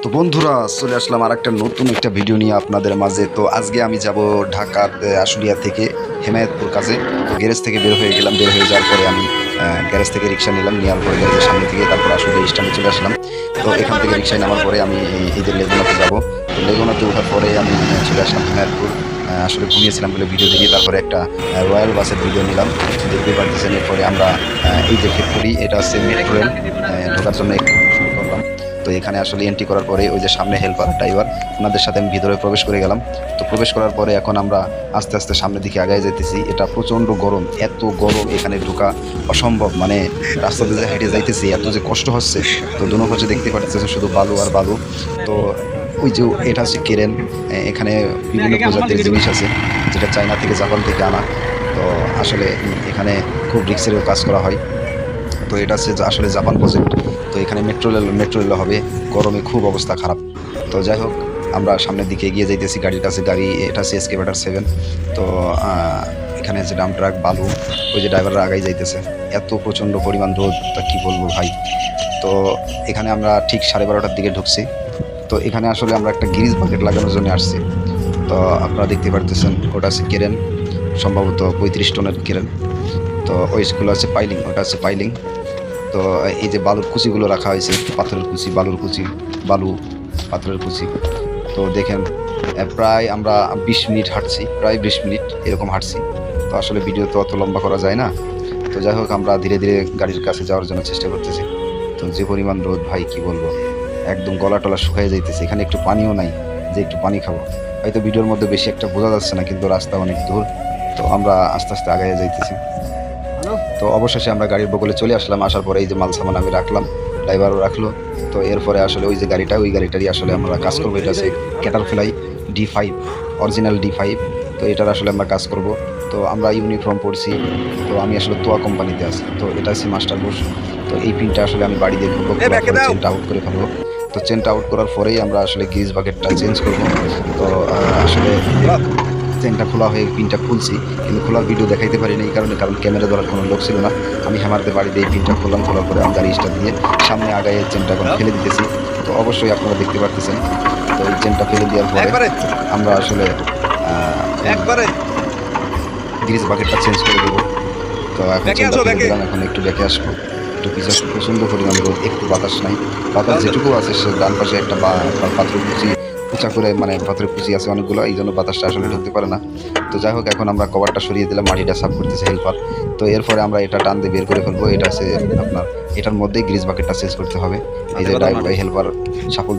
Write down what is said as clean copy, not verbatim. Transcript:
তো বন্ধুরা চলে আসলাম আর একটা নতুন একটা ভিডিও নিয়ে আপনাদের মাঝে। তো আজকে আমি যাব ঢাকার আশুলিয়া থেকে হেমায়েতপুর কাজে। তো গ্যারেজ থেকে বের হয়ে গেলাম। বের হয়ে যাওয়ার পরে আমি গ্যারেজ থেকে রিক্সা নিলাম, নেওয়ার পরে গ্যারেজের সামনে থেকে তারপর আশুলিয়া স্ট্যান্ডে চলে আসলাম। তো এখান থেকে রিক্সায় নামার পরে আমি এই যে লেগুনাতে যাব। তো লেগুনাতে ওঠার পরে আমি চলে আসলাম হেমায়েতপুর। আসলে ঘুমিয়েছিলাম বলে ভিডিও দেখি, তারপরে একটা রয়্যাল বাসের ভিডিও নিলাম, দেখতে পারতেছেন। এরপরে আমরা এই যে ফ্যাক্টরি, এটা হচ্ছে মেট্রো রেল, ঢোকার জন্য একটু শুরু করলাম। তো এখানে আসলে এন্ট্রি করার পরে ওই যে সামনে হেল্পার ড্রাইভার, ওনাদের সাথে আমি ভিতরে প্রবেশ করে গেলাম। তো প্রবেশ করার পরে এখন আমরা আস্তে আস্তে সামনের দিকে আগায় যেতেছি। এটা প্রচণ্ড গরম, এত গরম এখানে ঢোকা অসম্ভব। মানে রাস্তাতে যে হেঁটে যাইতেছি এত যে কষ্ট হচ্ছে। তো দুনো পাশে দেখতে পাচ্ছেন শুধু বালু আর বালু। তো ওই যে এটা হচ্ছে কেরেন, এখানে বিভিন্ন প্রজাতির জিনিস আছে যেটা চায়না থেকে জাপান থেকে আনা। তো আসলে এখানে খুব রিক্সেরও কাজ করা হয়। তো এটা হচ্ছে আসলে জাপান প্রজেক্ট। তো এখানে মেট্রো রেল হবে। গরমে খুব অবস্থা খারাপ। তো যাই হোক, আমরা সামনের দিকে এগিয়ে যাইতেছি। গাড়িটা আছে, এটা আছে এসকেভেটার 7। তো এখানে যে ডাম্প ট্রাক বালু, ওই যে ড্রাইভাররা আগাই যাইতেছে। এত প্রচণ্ড পরিমাণ রোদ, তা কী বলবো ভাই। তো এখানে আমরা ঠিক 12:30টার দিকে ঢুকছি। তো এখানে আসলে আমরা একটা গ্রিজ বাকেট লাগানোর জন্য আসছি। তো আপনারা দেখতে পারতেছেন ওটা আছে কেরেন, সম্ভবত 35 টনের কেরেন। তো ওই স্কুল আছে পাইলিং, ওটা আছে পাইলিং। তো এই যে বালুর কুচিগুলো রাখা হয়েছে, পাথরের কুচি, বালুর কুচি, বালু, পাথরের কুচি। তো দেখেন প্রায় আমরা 20 মিনিট হাঁটছি, প্রায় 20 মিনিট এরকম হাঁটছি। তো আসলে ভিডিও তো অত লম্বা করা যায় না। তো যাই হোক, আমরা ধীরে ধীরে গাড়ির কাছে যাওয়ার জন্য চেষ্টা করতেছি। তো যে পরিমাণ রোদ ভাই কি বলবো, একদম গলা টলা শুকাই যাইতেছে। এখানে একটু পানিও নাই যে একটু পানি খাবো। হয়তো ভিডিওর মধ্যে বেশি একটা বোঝা যাচ্ছে না, কিন্তু রাস্তা অনেক দূর। তো আমরা আস্তে আস্তে আগাইয়া যাইতেছি। তো অবশেষে আমরা গাড়ির বগলে চলে আসলাম। আসার পরে এই যে মাল সামান আমি রাখলাম, ড্রাইভারও রাখলো। তো এরপরে আসলে ওই যে গাড়িটা, ওই গাড়িটারই আসলে আমরা কাজ করবো। এটা আছে ক্যাটারপিলার D5, অরিজিনাল D5। তো এটার আসলে আমরা কাজ করব। তো আমরা ইউনিফর্ম পরছি। তো আমি আসলে তোয়া কোম্পানিতে আছি। তো এটা হচ্ছে মাস্টার বোস। তো এই পিনটা আসলে আমি বাড়ি দিয়ে ঘুরবো, চেনটা আউট করে ফেলবো। তো চেনটা আউট করার পরেই আমরা আসলে গ্রিজ বাকেটটা চেঞ্জ করবো। তো আসলে চেনটা খোলা হয়ে পিনটা খুলছি, কিন্তু খোলার ভিডিও দেখাইতে পারিনি এই কারণে, কারণ ক্যামেরা ধরার কোনো লোক ছিল না। আমি হ্যামারদের বাড়ি দিয়ে পিনটা খুললাম, খোলার পরে আমি গাড়ি স্টার্ট দিয়ে সামনে আগায় চেনটা এখন ফেলে দিতেছি। তো অবশ্যই আপনারা দেখতে পারতেছেন। তো এই চেনটা ফেলে দেওয়ার পরে আমরা আসলে গ্রিজ বাকেটটা চেঞ্জ করে দেবো। তো এখন চেনটা ফেলে দিলাম, এখন একটু দেখে আসবো। একটু পিছনে প্রচণ্ড পরিমাণ রোদ, একটু বাতাস নাই। বাতাস যেটুকু আছে সে ডান পাশে একটা পাথরের কুচি উঁচা করে, মানে পাথরের কুচি আছে অনেকগুলো, এই জন্য বাতাসটা আসলে ঢুকতে পারে না। তো যাই হোক, এখন আমরা কভারটা সরিয়ে দিলাম, মাটিটা সাফ করতেছে হেল্পার। তো এরপরে আমরা এটা টান দিয়ে বের করে ফেলবো। এটা আছে আপনার, এটার মধ্যেই গ্রিজ বাকেটটা চেঞ্জ করতে হবে। এই যে হেল্পার সাফল